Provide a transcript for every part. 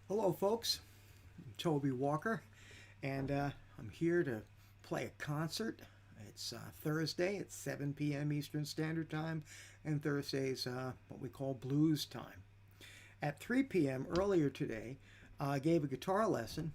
Hello, folks. I'm Toby Walker, and I'm here to play a concert. It's Thursday at 7 p.m. Eastern Standard Time, and Thursday's what we call blues time. At 3 p.m. earlier today, I gave a guitar lesson,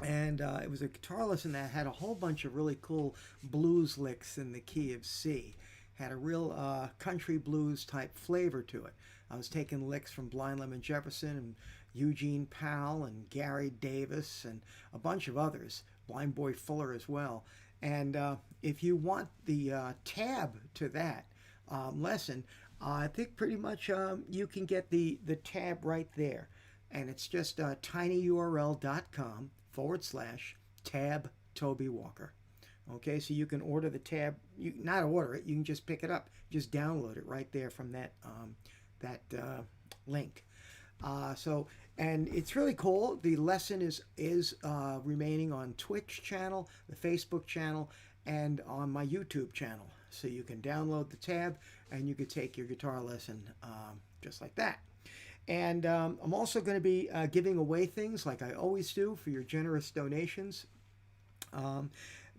and it was a guitar lesson that had a whole bunch of really cool blues licks in the key of C. Had a real country blues type flavor to it. I was taking licks from Blind Lemon Jefferson and Eugene Powell and Gary Davis and a bunch of others, Blind Boy Fuller as well. And if you want the tab to that lesson, I think pretty much you can get the tab right there. And it's just tinyurl.com/tab Toby Walker. Okay, so you can order the tab. You not order it. You can just pick it up. Just download it right there from that link. And it's really cool. The lesson is remaining on Twitch channel, the Facebook channel, and on my YouTube channel. So you can download the tab and you can take your guitar lesson just like that. And I'm also going to be giving away things like I always do for your generous donations.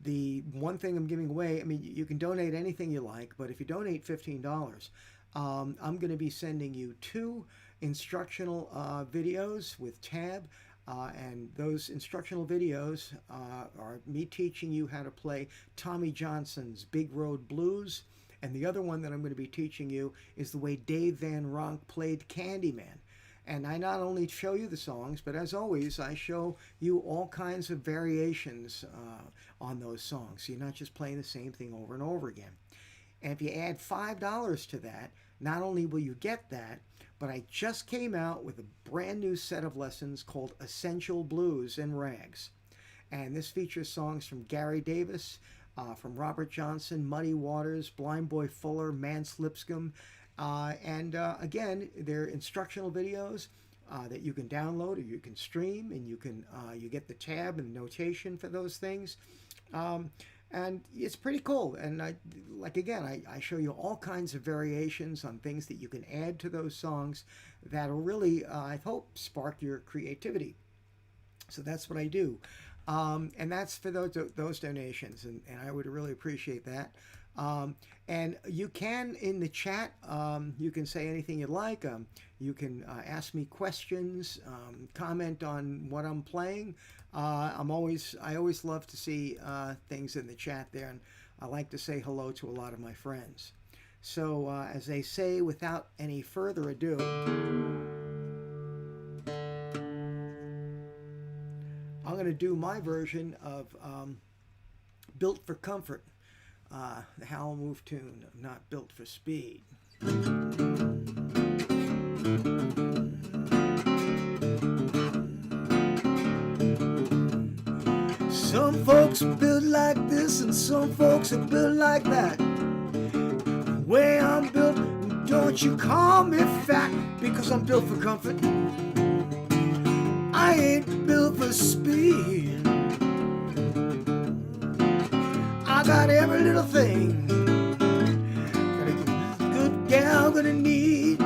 The one thing I'm giving away, I mean, you can donate anything you like, but if you donate $15, I'm going to be sending you 2 instructional videos with tab, and those instructional videos are me teaching you how to play Tommy Johnson's Big Road Blues, and the other one that I'm going to be teaching you is the way Dave Van Ronk played Candyman. And I not only show you the songs, but as always, I show you all kinds of variations on those songs. So you're not just playing the same thing over and over again. And if you add $5 to that, not only will you get that, but I just came out with a brand new set of lessons called Essential Blues and Rags. And this features songs from Gary Davis, from Robert Johnson, Muddy Waters, Blind Boy Fuller, Mance Lipscomb. Again, they're instructional videos that you can download or you can stream, and you get the tab and notation for those things. And it's pretty cool. And I show you all kinds of variations on things that you can add to those songs that'll really, I hope, spark your creativity. So that's what I do. And that's for those donations, and I would really appreciate that. And you can, in the chat, you can say anything you like. You can ask me questions, comment on what I'm playing. I always love to see things in the chat there, and I like to say hello to a lot of my friends. So as they say, without any further ado, I'm going to do my version of Built for Comfort. The Howl Move tune, Not Built for Speed. Some folks are built like this and some folks are built like that. The way I'm built, don't you call me fat, because I'm built for comfort. I ain't built for speed. I got every little thing that a good gal gonna need.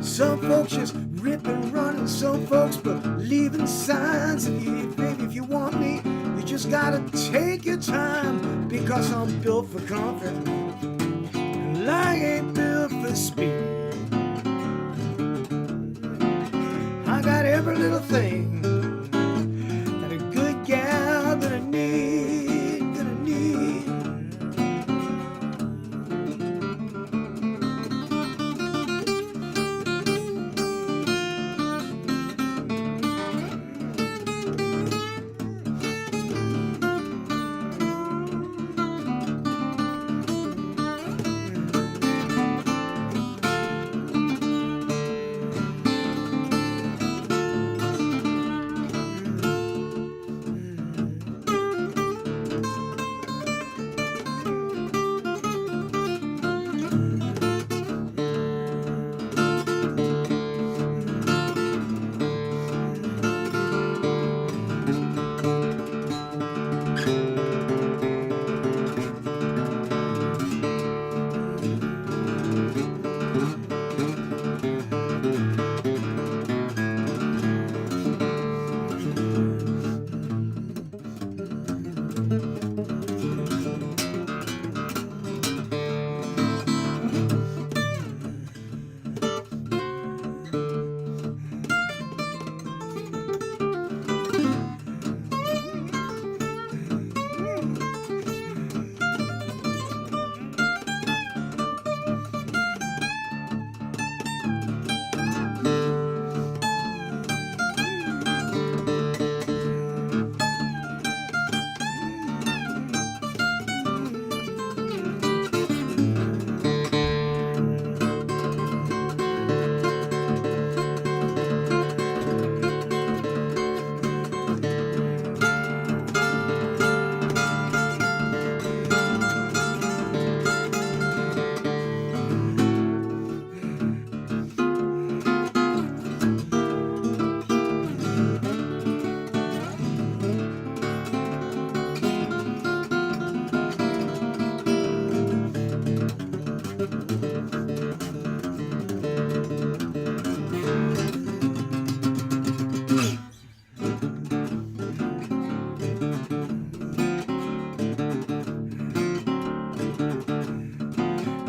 Some folks just rip and run, and some folks leaving signs. And baby, if you want me, you just gotta take your time, because I'm built for comfort. And I ain't built for speed. I got every little thing that a good gal gonna need.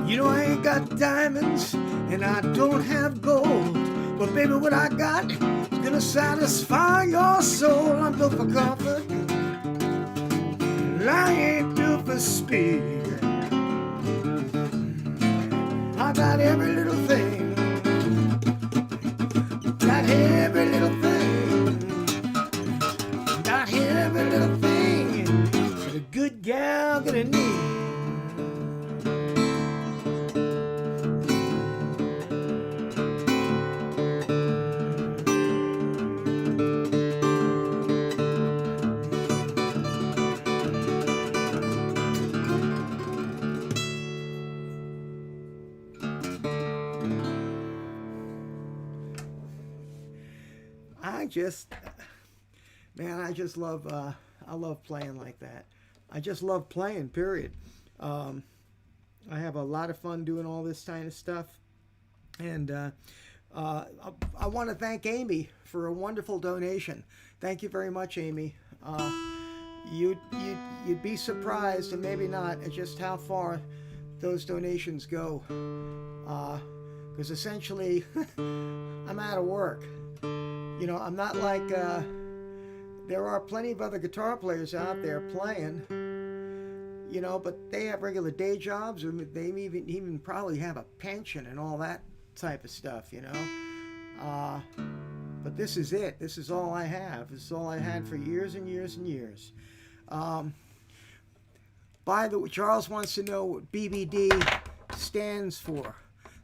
You know I ain't got diamonds and I don't have gold, but baby, what I got is gonna satisfy your soul. I'm built for comfort, I ain't built for speed. I got every little thing, got every little thing, got every little thing that a good gal gonna need. I just love, I love playing like that. I just love playing, period. I have a lot of fun doing all this kind of stuff. And I want to thank Amy for a wonderful donation. Thank you very much, Amy. You'd be surprised, and maybe not, at just how far those donations go. Because essentially, I'm out of work. You know, I'm not like, there are plenty of other guitar players out there playing, you know, but they have regular day jobs, or they even probably have a pension and all that type of stuff, you know. But this is it. This is all I have. This is all I had for years and years and years. By the way, Charles wants to know what BBD stands for.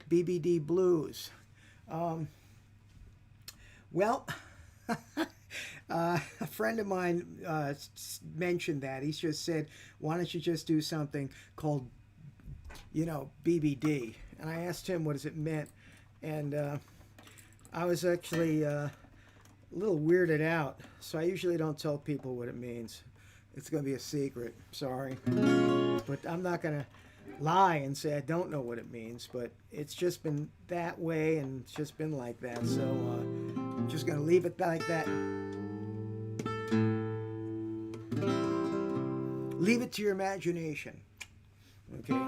BBD Blues. Well, a friend of mine mentioned that. He just said, why don't you just do something called, you know, BBD? And I asked him what does it meant. And I was actually a little weirded out. So I usually don't tell people what it means. It's going to be a secret. Sorry. But I'm not going to lie and say I don't know what it means. But it's just been that way, and it's just been like that. So I'm just going to leave it like that. Leave it to your imagination. Okay?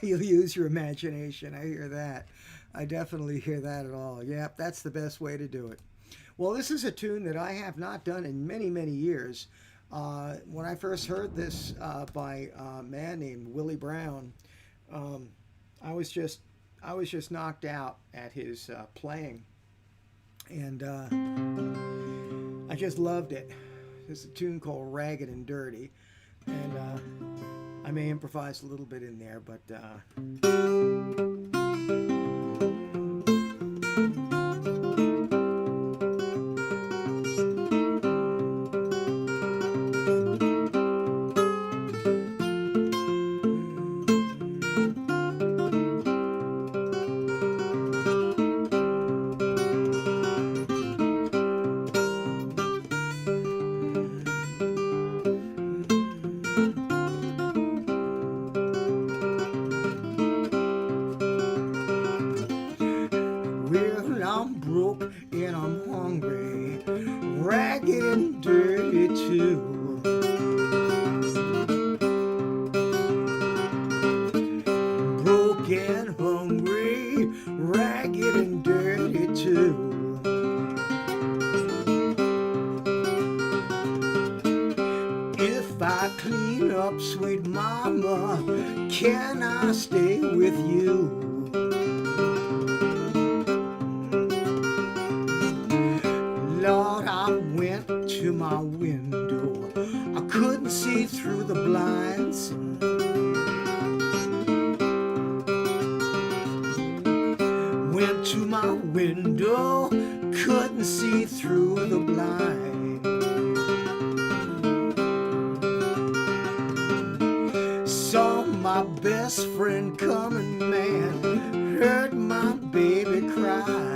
You'll use your imagination. I hear that. I definitely hear that at all. Yep, that's the best way to do it. Well, this is a tune that I have not done in many, many years. When I first heard this by a man named Willie Brown, I was just knocked out at his playing, and I just loved it. It's a tune called "Ragged and Dirty," and I may improvise a little bit in there, but I'm broke and I'm hungry, ragged and dirty too. Broke and hungry, ragged and dirty too. If I clean up, sweet mama, can I stay with you? Lord, I went to my window, I couldn't see through the blinds. Went to my window, couldn't see through the blinds. Saw my best friend coming, man, heard my baby cry.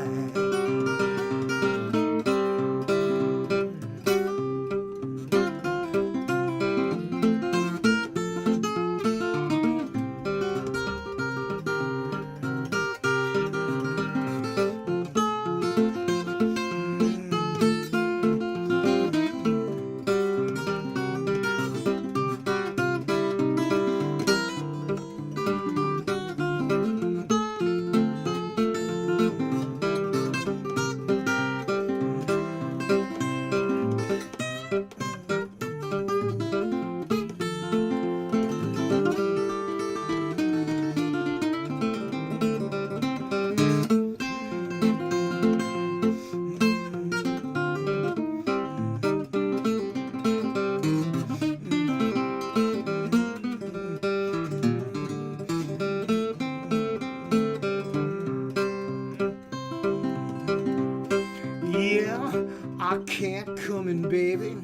can't come in, baby.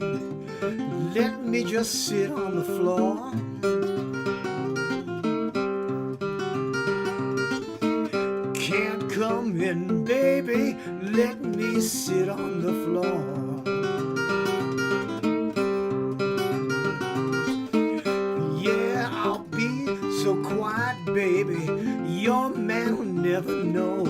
Let me just sit on the floor. Can't come in, baby. Let me sit on the floor. Yeah, I'll be so quiet, baby. Your man will never know.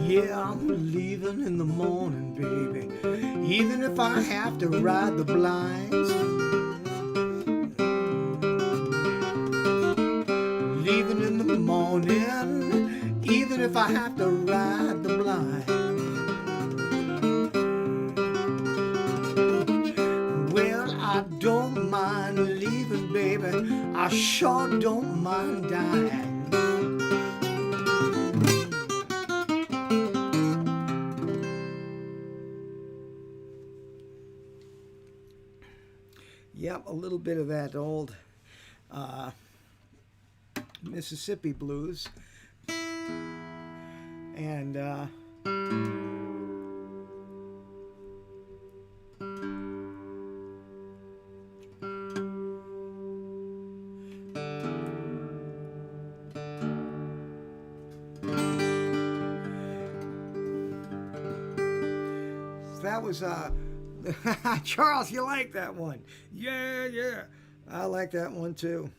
Yeah, I'm leaving in the morning, baby, even if I have to ride the blinds. Leaving in the morning, even if I have to ride the blinds. Well, I don't mind leaving, baby, I sure don't mind dying. Yep, a little bit of that old Mississippi blues. And that was Charles, you like that one? Yeah. I like that one too,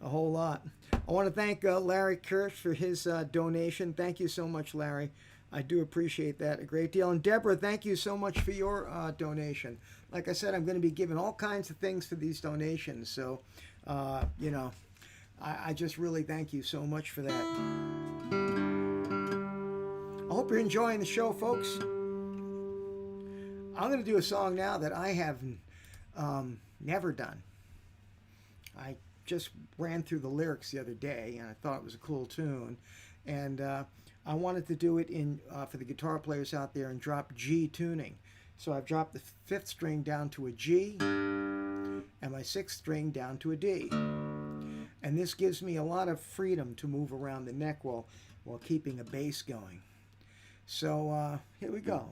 a whole lot. I want to thank Larry Kirsch for his donation. Thank you so much, Larry. I do appreciate that a great deal. And Deborah, thank you so much for your donation. Like I said, I'm going to be giving all kinds of things for these donations. So, you know, I just really thank you so much for that. I hope you're enjoying the show, folks. I'm going to do a song now that I have never done. I just ran through the lyrics the other day, and I thought it was a cool tune. And I wanted to do it in for the guitar players out there and drop G tuning. So I've dropped the 5th string down to a G and my 6th string down to a D. And this gives me a lot of freedom to move around the neck while keeping a bass going. So here we go.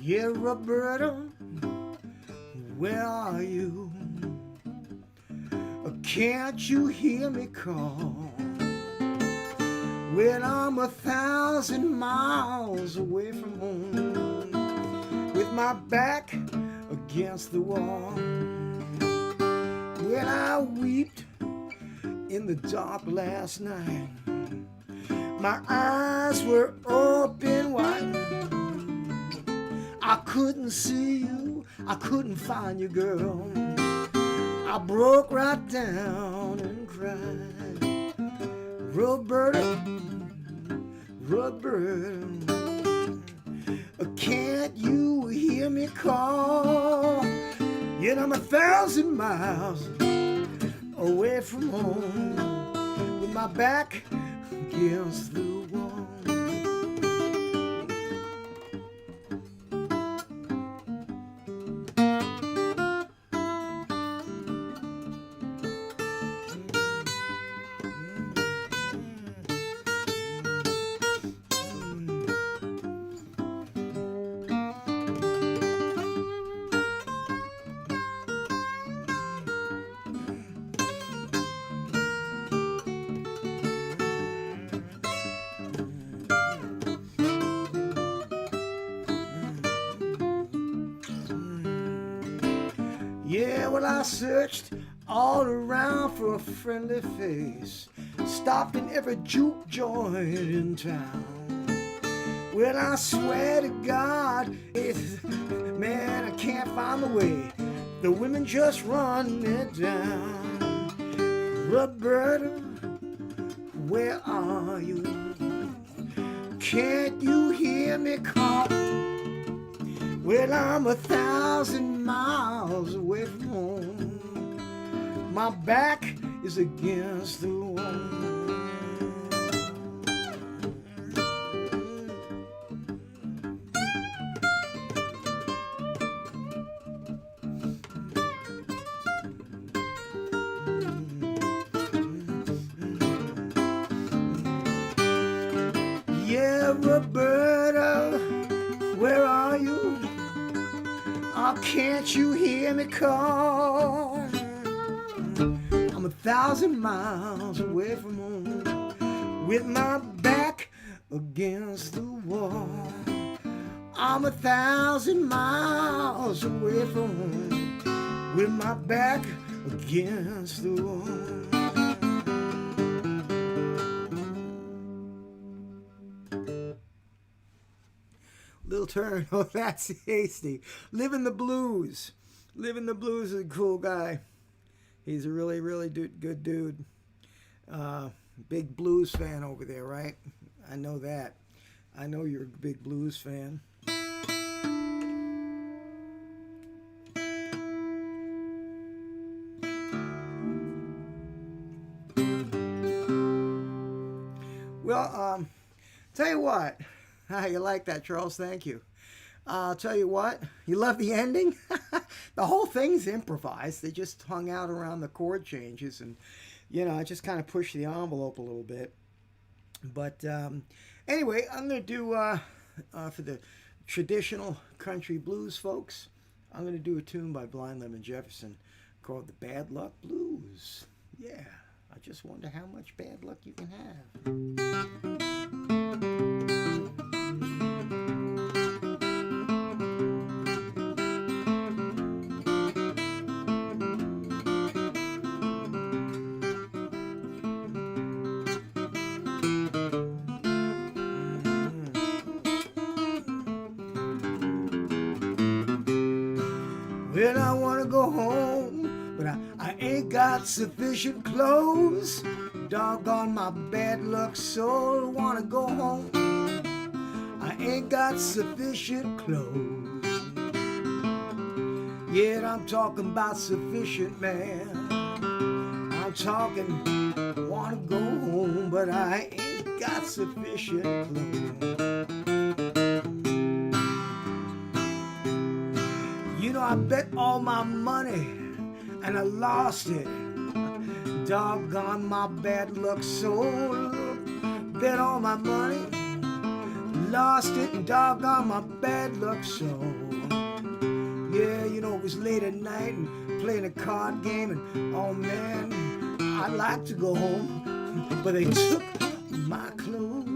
Yeah, Roberta, where are you? Can't you hear me call? When I'm 1,000 miles away from home, with my back against the wall. When I wept in the dark last night, my eyes were open wide. I couldn't see you, I couldn't find you, girl. I broke right down and cried. Roberta, can't you hear me call? Yet I'm 1,000 miles away from home, with my back against the wall. Yeah, well, I searched all around for a friendly face. stopped in every juke joint in town. Well, I swear to God, man, I can't find the way. The women just run me down. Roberta, where are you? Can't you hear me call? Well, I'm 1,000 miles away from home. My back is against the wall. Yeah, Roberta, where are you? Oh, can't you hear me call? I'm 1,000 miles away from home, with my back against the wall. I'm 1,000 miles away from home, with my back against the wall. Little turn. Oh, that's hasty. Living the Blues. Living the Blues is a cool guy. He's a really, really good dude. Big blues fan over there, right? I know that. I know you're a big blues fan. Well, tell you what. You like that, Charles? Thank you. I'll tell you what. You love the ending? The whole thing's improvised. They just hung out around the chord changes, and I just kind of pushed the envelope a little bit. But anyway, I'm going to do for the traditional country blues folks. I'm going to do a tune by Blind Lemon Jefferson called "The Bad Luck Blues." Yeah, I just wonder how much bad luck you can have. Well, I want to go home, but I ain't got sufficient clothes. Doggone my bad luck soul, want to go home. I ain't got sufficient clothes. Yet I'm talking about sufficient, man. I'm talking, want to go home, but I ain't got sufficient clothes. I bet all my money and I lost it. Doggone my bad luck soul. Bet all my money, lost it, and doggone my bad luck soul. Yeah, it was late at night and playing a card game, and oh man, I'd like to go home, but they took my clothes.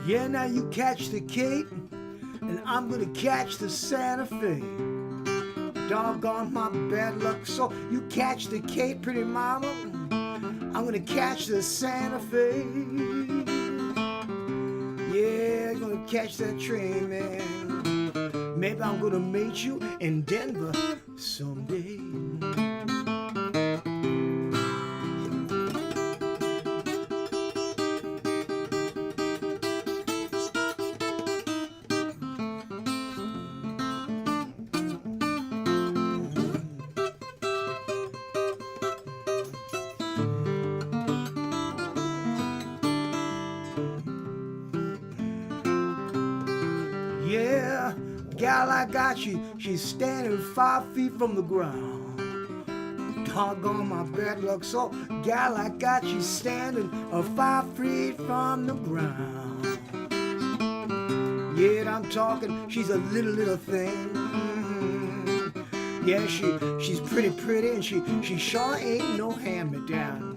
Yeah, now you catch the Kate, and I'm gonna catch the Santa Fe. Doggone my bad luck. So you catch the Kate, pretty mama. I'm gonna catch the Santa Fe. Yeah, gonna catch that train, man. Maybe I'm gonna meet you in Denver someday. Yeah, gal, I got you. She's standing 5 feet from the ground. Doggone my bad luck. So, gal, I got you standing 5 feet from the ground. Yet I'm talking, she's a little thing. Yeah, she's pretty, and she sure ain't no hand-me-down.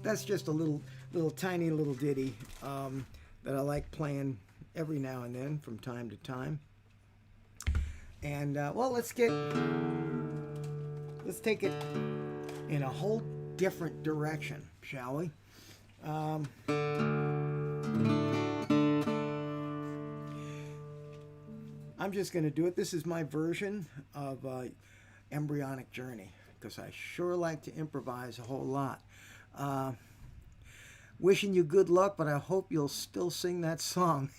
That's just a little tiny little ditty that I like playing every now and then from time to time. And well, let's take it in a whole different direction, shall we? I'm just going to do it. This is my version of Embryonic Journey, because I sure like to improvise a whole lot. Wishing you good luck, but I hope you'll still sing that song.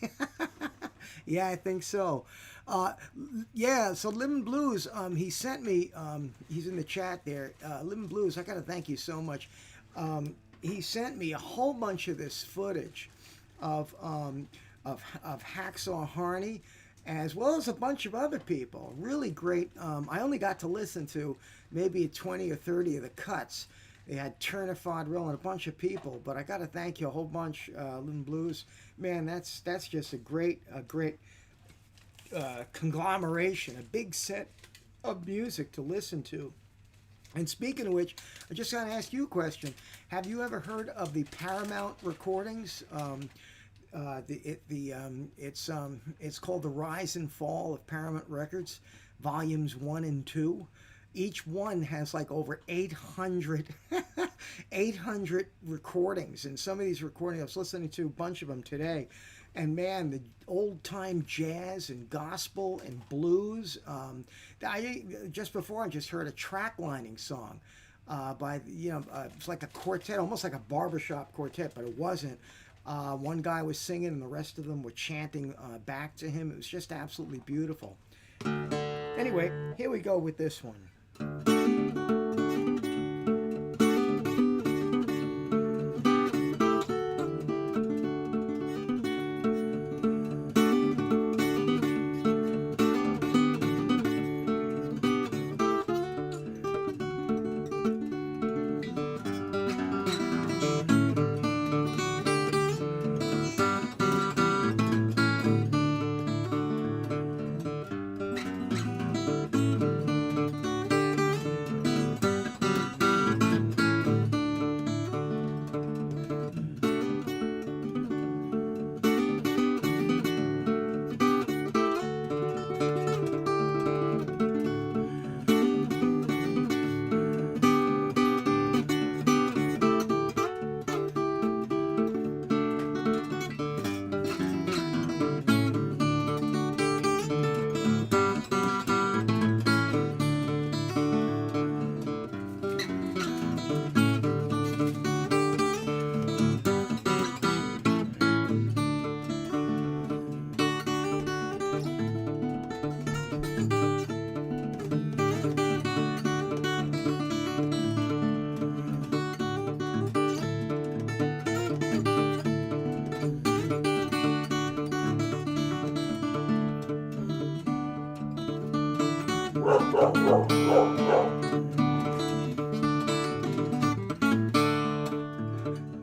Yeah, I think so. Yeah, so Lemon Blues, he sent me, he's in the chat there. Lemon Blues, I got to thank you so much. He sent me a whole bunch of this footage of Hacksaw Harney, as well as a bunch of other people. Really great. I only got to listen to maybe 20 or 30 of the cuts. They had Turner Fodrell and a bunch of people, but I got to thank you a whole bunch, Lemon Blues. Man, that's just a great conglomeration, a big set of music to listen to. And speaking of which, I just got to ask you a question. Have you ever heard of the Paramount recordings? It's called The Rise and Fall of Paramount Records, Volumes 1 and 2. Each one has like over 800 recordings. And some of these recordings, I was listening to a bunch of them today. And man, the old-time jazz and gospel and blues. Just before, I just heard a track lining song by, it's like a quartet, almost like a barbershop quartet, but it wasn't. One guy was singing and the rest of them were chanting back to him. It was just absolutely beautiful. Anyway, here we go with this one.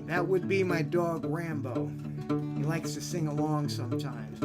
That would be my dog Rambo. He likes to sing along sometimes.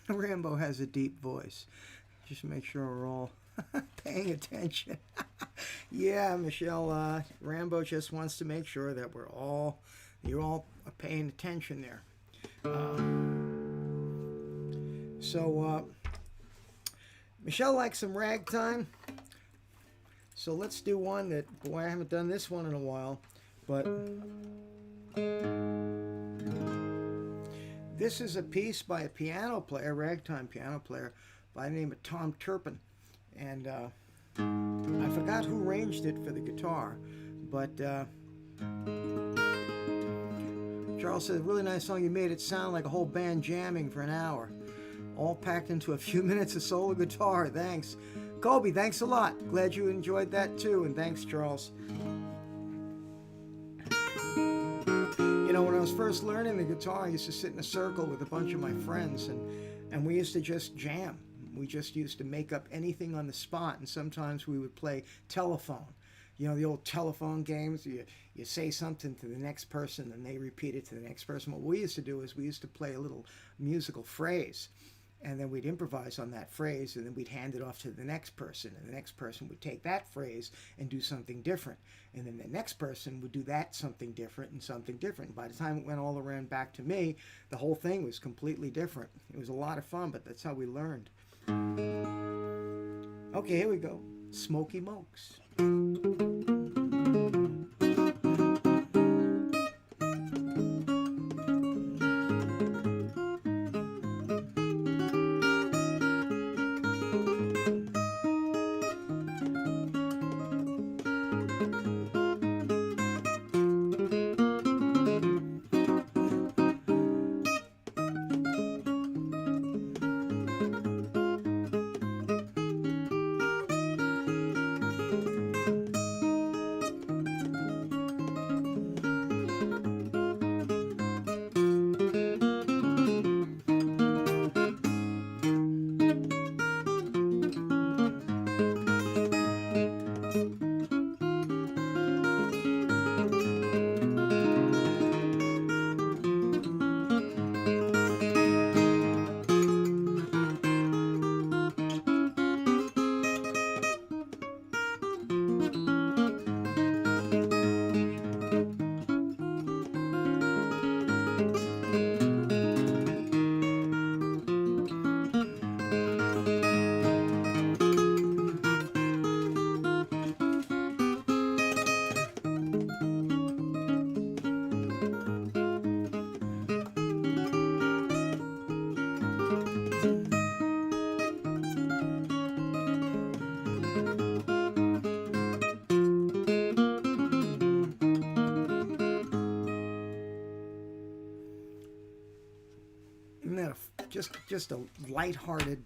Rambo has a deep voice. Just make sure we're all paying attention. Yeah, Michelle, Rambo just wants to make sure that you're all paying attention there. So Michelle likes some ragtime. So let's do one that, boy, I haven't done this one in a while, but this is a piece by a piano player, ragtime piano player, by the name of Tom Turpin. And I forgot who arranged it for the guitar, but Charles said, really nice song. You made it sound like a whole band jamming for an hour, all packed into a few minutes of solo guitar. Thanks. Kobe, thanks a lot. Glad you enjoyed that too, and thanks, Charles. You know, when I was first learning the guitar, I used to sit in a circle with a bunch of my friends, and we used to just jam. We just used to make up anything on the spot, and sometimes we would play telephone. You know, the old telephone games. You say something to the next person, and they repeat it to the next person. What we used to do is we used to play a little musical phrase, and then we'd improvise on that phrase, and then we'd hand it off to the next person, and the next person would take that phrase and do something different, and then the next person would do that something different and something different. By the time it went all around back to me, the whole thing was completely different. It was a lot of fun, but that's how we learned. Okay, here we go. Smoky Mokes. Isn't that just a lighthearted,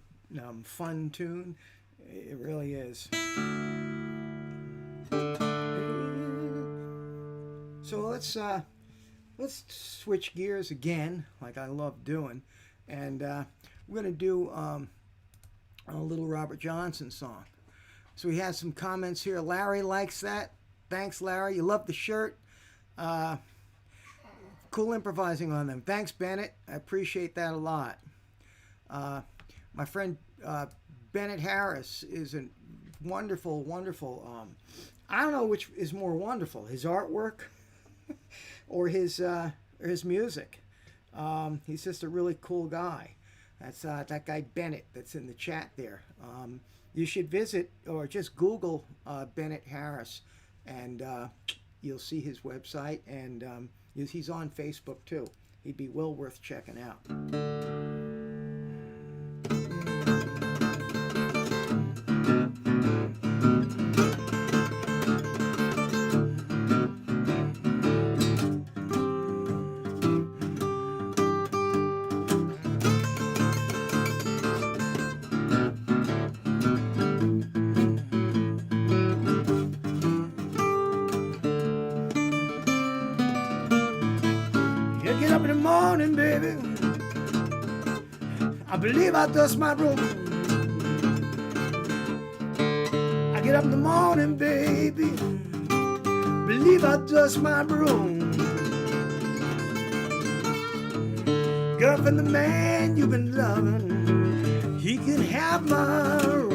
fun tune? It really is. So let's switch gears again, like I love doing, and we're gonna do a little Robert Johnson song. So he has some comments here. Larry likes that. Thanks, Larry. You love the shirt. Cool improvising on them. Thanks, Bennett. I appreciate that a lot. My friend Bennett Harris is a wonderful, wonderful. I don't know which is more wonderful, his artwork or his music. He's just a really cool guy. That's that guy Bennett that's in the chat there. You should visit or just Google Bennett Harris, and you'll see his website, and he's on Facebook too. He'd be well worth checking out. Get up in the morning, baby. I believe I dust my broom. I get up in the morning, baby. Believe I dust my broom. Girl, from the man you've been loving, he can have my room.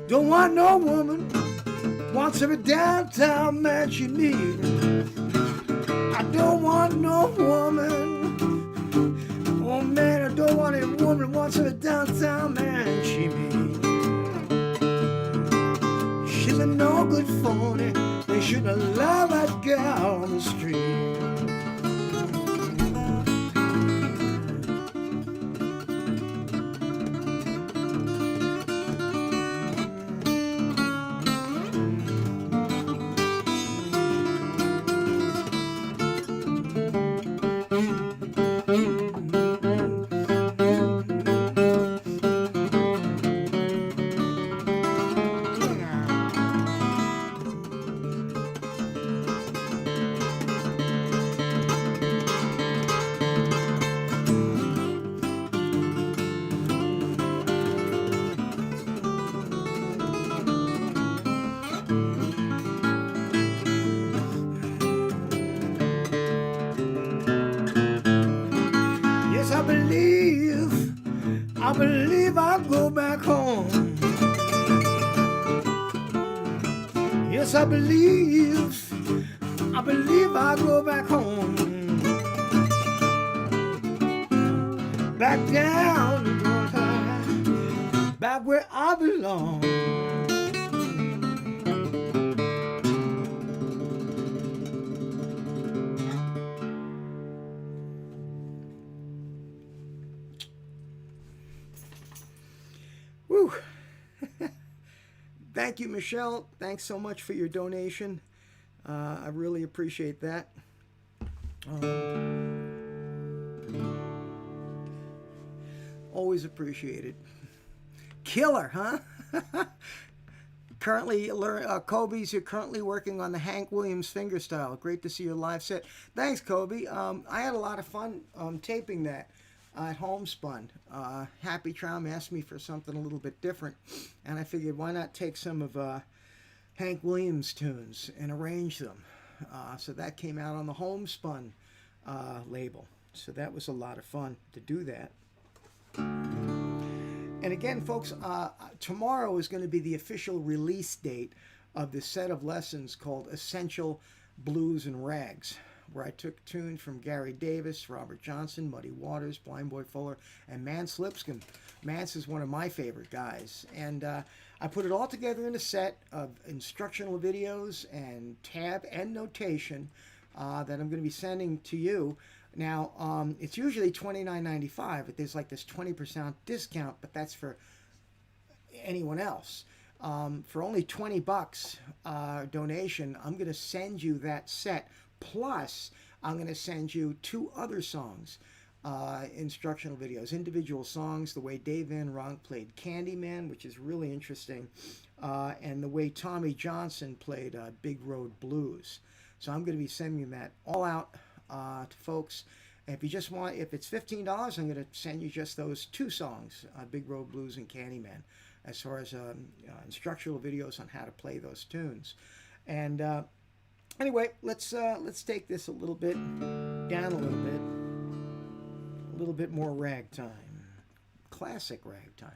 Don't want no woman, wants every downtown man she needs. I don't want no woman, oh man, I don't want a woman, wants every downtown man she needs. She's a no good phony, they shouldn't allow that girl on the street. I believe I'll go back home. Yes, I believe I'll go back home. Back down, back where I belong. Woo. Thank you, Michelle. Thanks so much for your donation. I really appreciate that. Always appreciated. Killer, huh? Currently, Kobe's, you're currently working on the Hank Williams fingerstyle. Great to see your live set. Thanks, Kobe. I had a lot of fun taping that at Homespun. Happy Traum asked me for something a little bit different, and I figured why not take some of Hank Williams tunes and arrange them. So that came out on the Homespun label. So that was a lot of fun to do that. And again, folks, tomorrow is going to be the official release date of this set of lessons called Essential Blues and Rags, where I took tunes from Gary Davis, Robert Johnson, Muddy Waters, Blind Boy Fuller, and Mance Lipscomb. Mance is one of my favorite guys. And I put it all together in a set of instructional videos and tab and notation that I'm going to be sending to you. Now, it's usually $29.95, but there's like this 20% discount, but that's for anyone else. For only $20 donation, I'm going to send you that set. Plus, I'm going to send you 2 other songs, instructional videos, individual songs, the way Dave Van Ronk played Candyman, which is really interesting, and the way Tommy Johnson played Big Road Blues. So I'm going to be sending that all out to folks. And if you just want, if it's $15, I'm going to send you just those 2 songs, Big Road Blues and Candyman, as far as instructional videos on how to play those tunes. And anyway, let's take this a little bit down a little bit more ragtime, classic ragtime.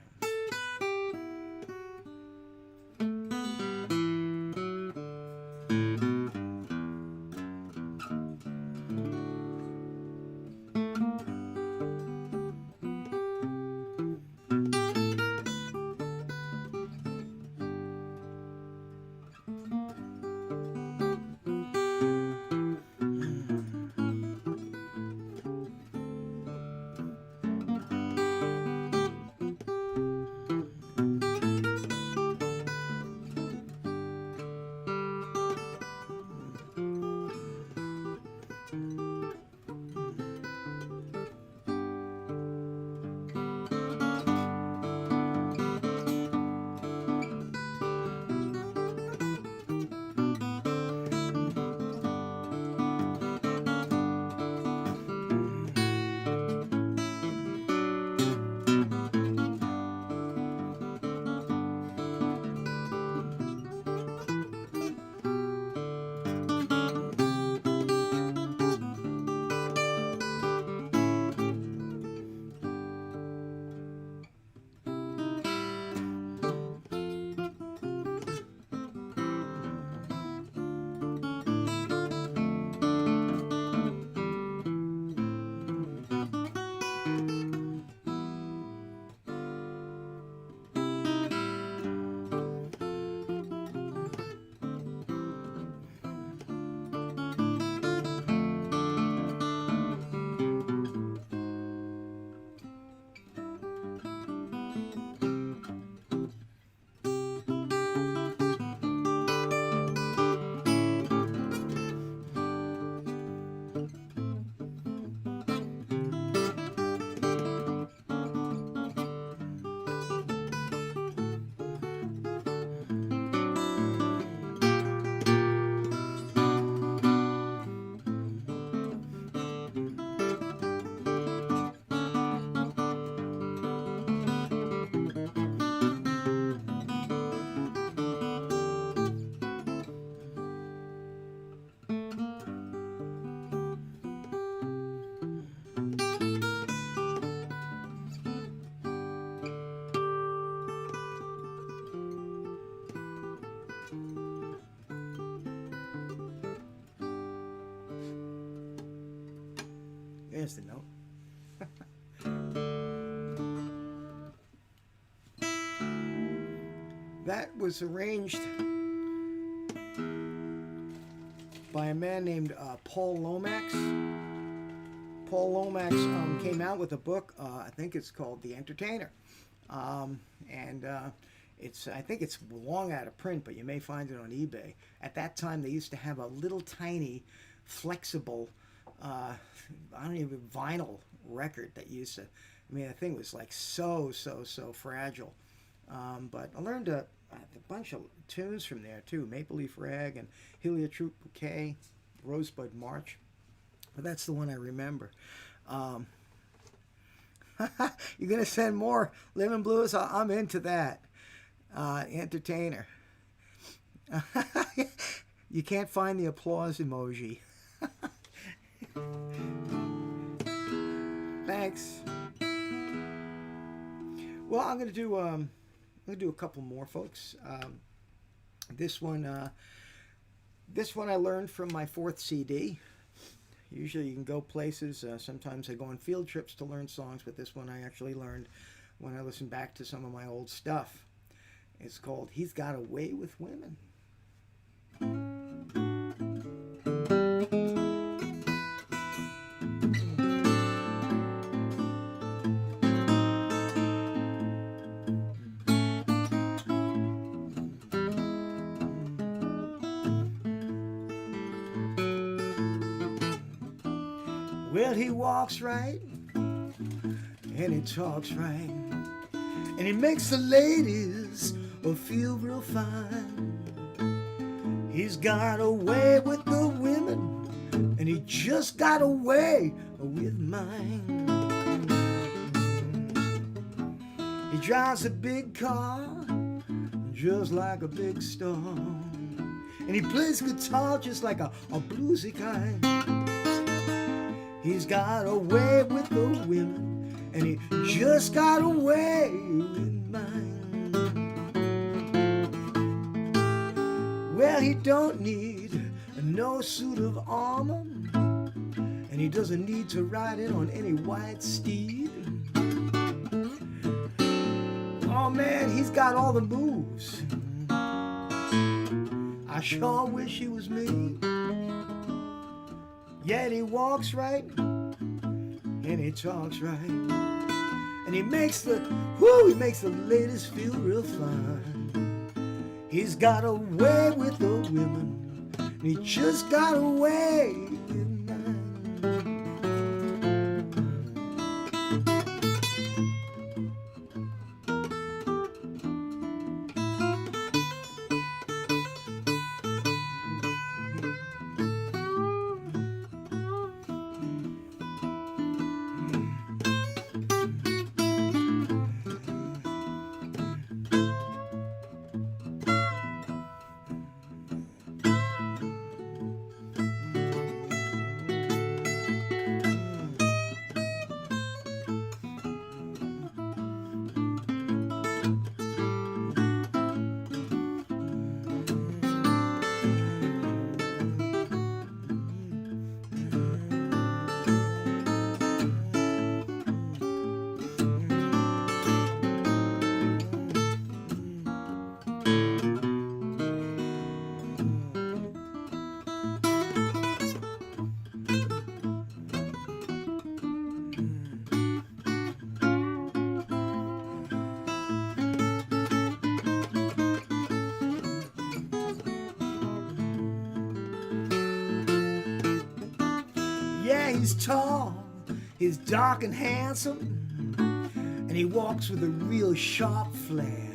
There's the note. That was arranged by a man named Paul Lomax. Paul Lomax came out with a book. I think it's called The Entertainer, and I think it's long out of print, but you may find it on eBay. At that time, they used to have a little tiny, flexible, I don't even vinyl record that used to. I mean, the thing was like so fragile. But I learned a bunch of tunes from there too. Maple Leaf Rag and Heliotrope Bouquet, Rosebud March. But that's the one I remember. You're gonna send more Living Blues? I'm into that. Entertainer. You can't find the applause emoji. Thanks. Well, I'm gonna do a couple more, folks. This one I learned from my 4th CD. Usually you can go places. Sometimes I go on field trips to learn songs, but this one I actually learned when I listened back to some of my old stuff. It's called "He's Got a Way with Women." Well, he walks right, and he talks right, and he makes the ladies feel real fine. He's got a way with the women, and he just got a way with mine. He drives a big car, just like a big star, and he plays guitar just like a bluesy kind. He's got a way with the women, and he just got a way with mine. Well, he don't need no suit of armor, and he doesn't need to ride in on any white steed. Oh man, he's got all the moves. I sure wish he was me. Yet he walks right, and he talks right, and he makes the ladies feel real fine. He's got a way with the women, and he just got a way with mine. He's tall, he's dark and handsome, and he walks with a real sharp flair.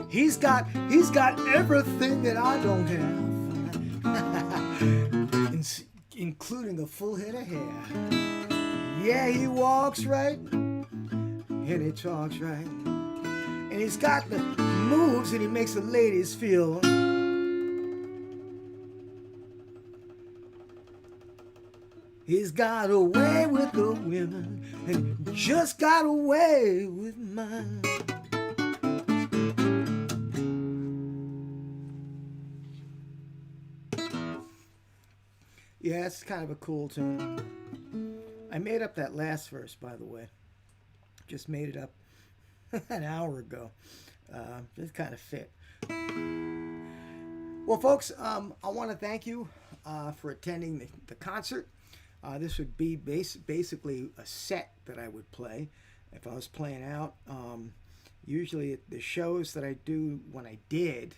He's got everything that I don't have, including a full head of hair. Yeah, he walks right, and he talks right, and he's got the moves, and he makes the ladies feel. He's got a way with the women, and just got a way with mine. Yeah, it's kind of a cool tune. I made up that last verse, by the way. Just made it up an hour ago. Just kind of fit. Well, folks, I want to thank you for attending the concert. This would be basically a set that I would play if I was playing out. Usually the shows that I do when I did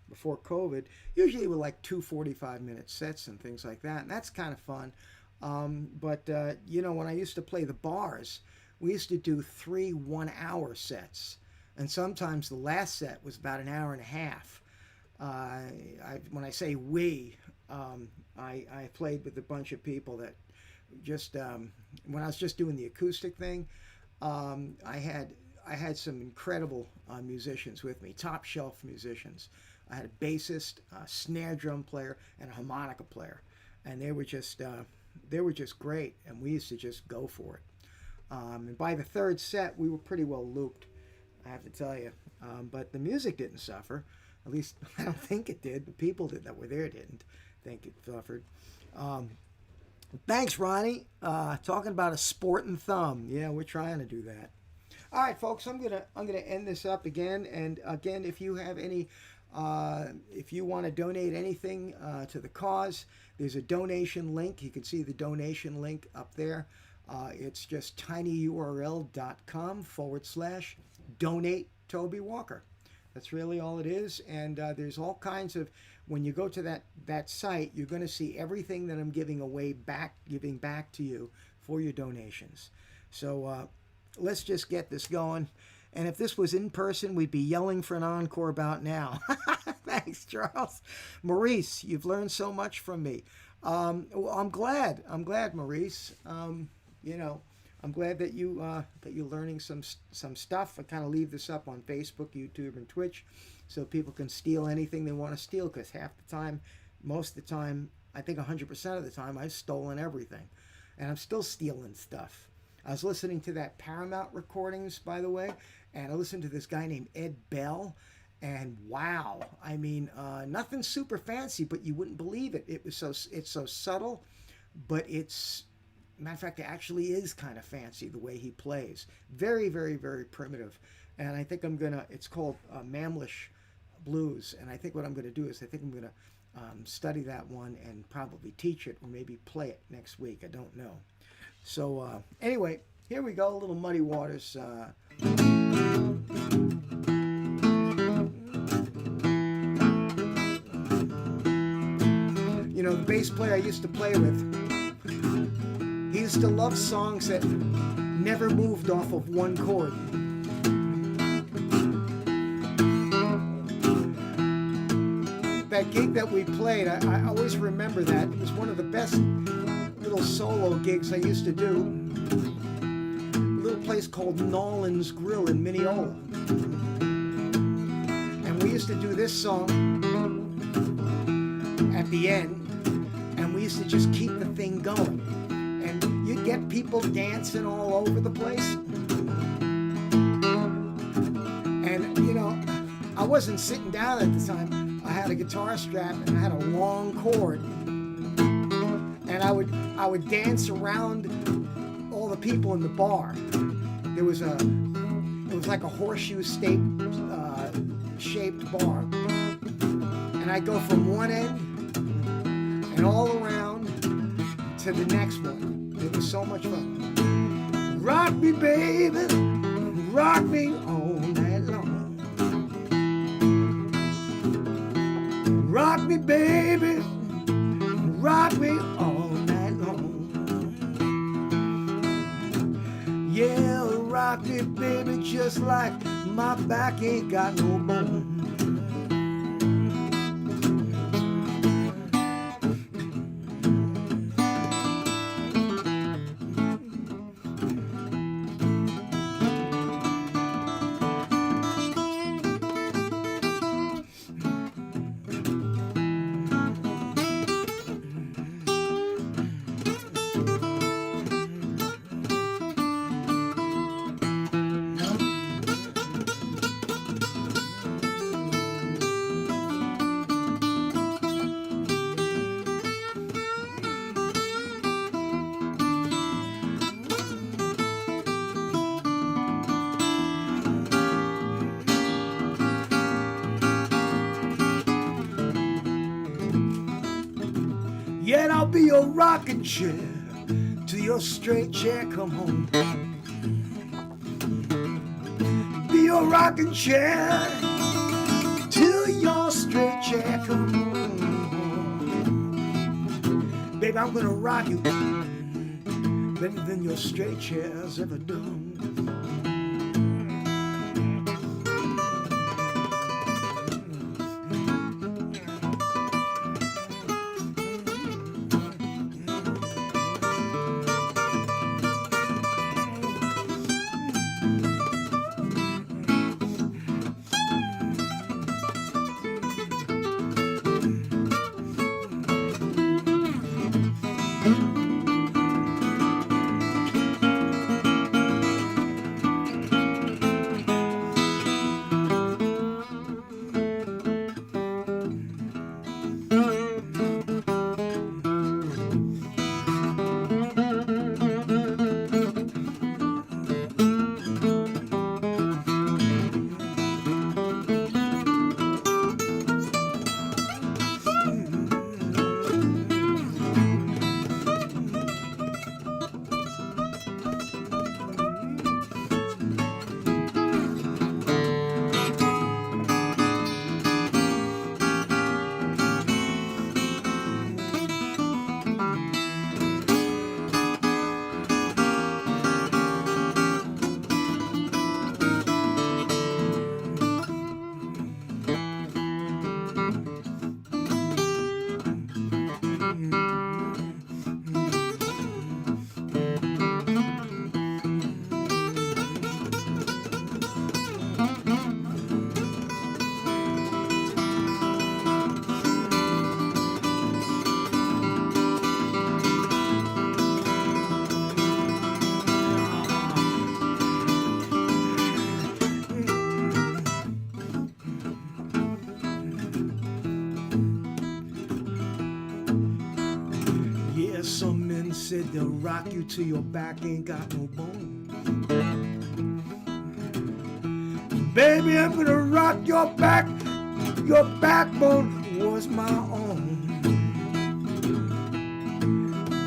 before COVID, usually were like 2 45-minute sets and things like that. And that's kind of fun. But you know, when I used to play the bars, we used to do 3 1-hour sets. And sometimes the last set was about an hour and a half. When I say we, I played with a bunch of people that just, when I was just doing the acoustic thing, I had some incredible musicians with me, top shelf musicians. I had a bassist, a snare drum player, and a harmonica player, and they were just great, and we used to just go for it. And by the third set, we were pretty well looped, I have to tell you. But the music didn't suffer. At least I don't think it did. The people that were there didn't think it suffered. Thanks, Ronnie. Talking about a sporting thumb. Yeah, we're trying to do that. All right, folks. I'm gonna end this up again. And again, if you have any, if you want to donate anything to the cause, there's a donation link. You can see the donation link up there. It's just tinyurl.com/donate Toby Walker. That's really all it is. And there's all kinds of, when you go to that site, you're going to see everything that I'm giving back to you for your donations. So let's just get this going. And if this was in person, we'd be yelling for an encore about now. Thanks, Charles. Maurice, you've learned so much from me. Well, I'm glad, Maurice. You know, I'm glad that you're learning some stuff. I kind of leave this up on Facebook, YouTube, and Twitch, so people can steal anything they want to steal. Because half the time, most of the time, I think 100% of the time, I've stolen everything, and I'm still stealing stuff. I was listening to that Paramount recordings, by the way, and I listened to this guy named Ed Bell, and wow, I mean, nothing super fancy, but you wouldn't believe it. It's so subtle, but it's. Matter of fact, it actually is kind of fancy the way he plays. Very, very, very primitive. And I think it's called Mamlish Blues. And I think what I'm going to do is I'm going to study that one and probably teach it or maybe play it next week. I don't know. So anyway, here we go. A little Muddy Waters. You know, the bass player I used to play with, he used to love songs that never moved off of one chord. That gig that we played, I always remember that. It was one of the best little solo gigs I used to do. A little place called Nolan's Grill in Mineola. And we used to do this song at the end, and we used to just keep the thing going. You'd get people dancing all over the place. And, you know, I wasn't sitting down at the time. I had a guitar strap and I had a long cord. And I would dance around all the people in the bar. It was like a horseshoe shaped bar. And I'd go from one end and all around to the next one. It was so much fun. Rock me, baby, rock me all night long. Rock me, baby, rock me all night long. Yeah, rock me, baby, just like my back ain't got no bone. Yet I'll be your rocking chair till your straight chair come home. Be your rocking chair till your straight chair come home. Baby, I'm gonna rock you better than your straight chair's ever done. Some men said they'll rock you till your back ain't got no bone. Baby, I'm gonna rock your back. Your backbone was my own.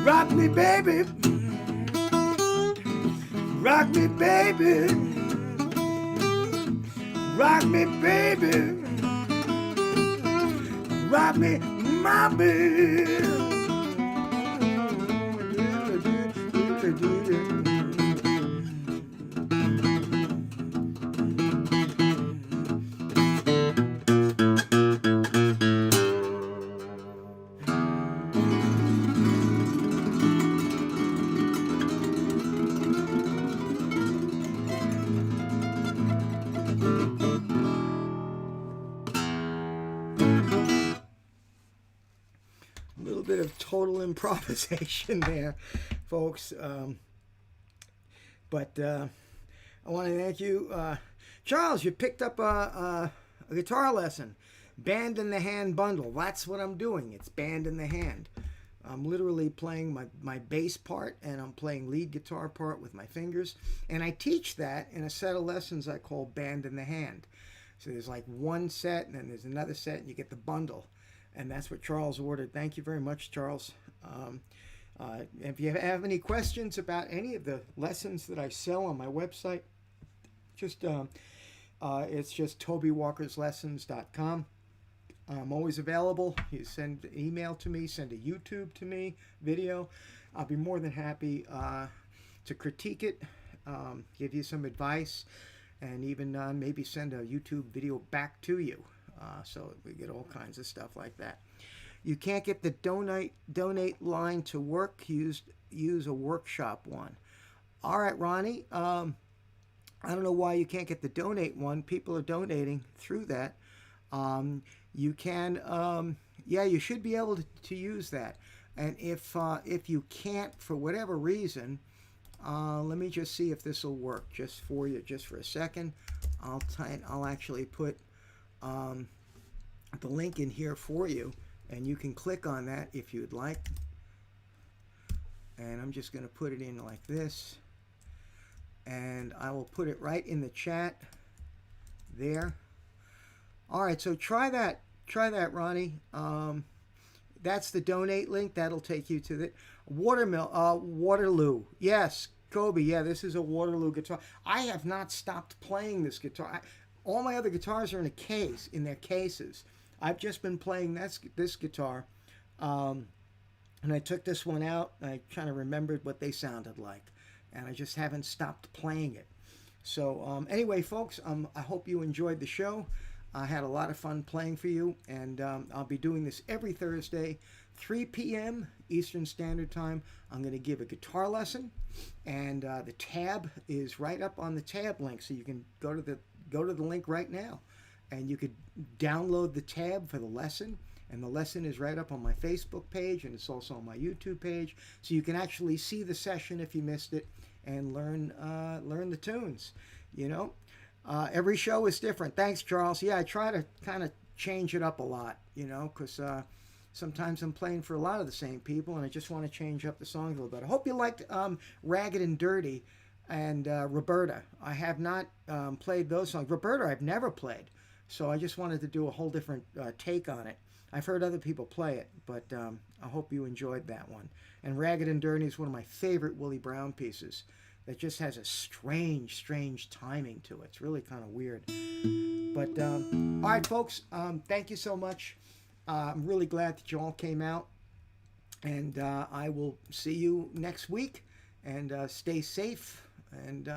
Rock me, baby. Rock me, baby. Rock me, baby. Rock me, my baby. A little bit of total improvisation there, folks. But I want to thank you. Charles, you picked up a guitar lesson. Band in the Hand bundle. That's what I'm doing. It's Band in the Hand. I'm literally playing my bass part, and I'm playing lead guitar part with my fingers. And I teach that in a set of lessons I call Band in the Hand. So there's like one set, and then there's another set, and you get the bundle. And that's what Charles ordered. Thank you very much, Charles. If you have any questions about any of the lessons that I sell on my website, just it's just TobyWalkersLessons.com. I'm always available. You send an email to me, send a YouTube to me, video. I'll be more than happy to critique it, give you some advice, and even maybe send a YouTube video back to you. So we get all kinds of stuff like that. You can't get the donate line to work. Use a workshop one. All right, Ronnie. I don't know why you can't get the donate one. People are donating through that. You can, yeah, you should be able to use that. And if you can't for whatever reason, let me just see if this will work just for you, just for a second. I'll actually put the link in here for you, and you can click on that if you'd like. And I'm just going to put it in like this, and I will put it right in the chat there. All right, so try that, Ronnie. that's the donate link. That'll take you to the Waterloo. Yes, Kobe. Yeah, this is a Waterloo guitar. I have not stopped playing this guitar. All my other guitars are in a case, in their cases. I've just been playing this guitar, and I took this one out. And I kind of remembered what they sounded like, and I just haven't stopped playing it. So anyway, folks, I hope you enjoyed the show. I had a lot of fun playing for you, and I'll be doing this every Thursday, 3 p.m. Eastern Standard Time. I'm going to give a guitar lesson, and the tab is right up on the tab link, so you can go to the link right now, and you could download the tab for the lesson. And the lesson is right up on my Facebook page, and it's also on my YouTube page, so you can actually see the session if you missed it and learn the tunes. You know. Every show is different. Thanks, Charles. Yeah, I try to kind of change it up a lot, because sometimes I'm playing for a lot of the same people, and I just want to change up the songs a little bit. I hope you liked Ragged and Dirty and Roberta. I have not played those songs. Roberta I've never played, so I just wanted to do a whole different take on it. I've heard other people play it, but I hope you enjoyed that one. And Ragged and Dirty is one of my favorite Willie Brown pieces. That just has a strange timing to it. It's really kind of weird. But, all right, folks, thank you so much. I'm really glad that you all came out. And I will see you next week. And stay safe. And